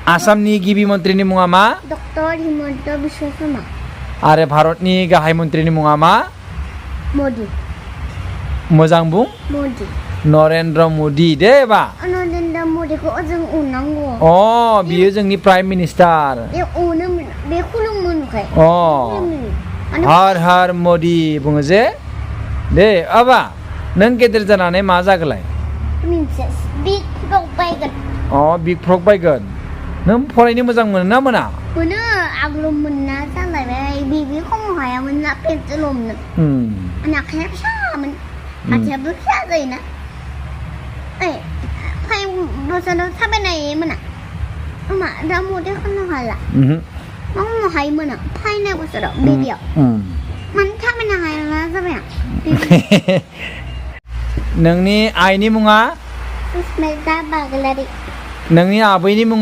आसामनि गिबि मन्थ्रिनि मुङा मा डक्टर हिमन्त बिश्व शर्मा आरो भारतनि गाहाय मन्थ्रिनि मुङा मा मोदी मोजां बुं मोदी नरेन्द्र मदि दे बा नरेन्द्र मदिखौ जों अननांगौ बियो जोंनि प्राइम मिनिस्टार बे अनो बे खुलुमो नुखाय हर हर मदि बुङो जे दे आबा नों गेदेर जानानै मा जागोलाय मोनसे बिग फ्रक बायगोन बिग फ्रक बायगोन नों फरायनो मोजां मोनो ना मोना मोनो आगोलाव मोनना जालायबाय बिबि खमाव हायामोन ना पेन्सिल हमनो आखाया फिसामोन आथिंयाबो फिसा जायोना फाइभ बोसोराव थाबायनायमोन मा दा मदे खालामनो हाला मा हायोमोन फाइनाय बोसोराव बेबियाव मानो थाबायनो हाया जाबाय नोंनि आइनि मुङा सुसमिता बागलारि नोंनि आबैनि मुङा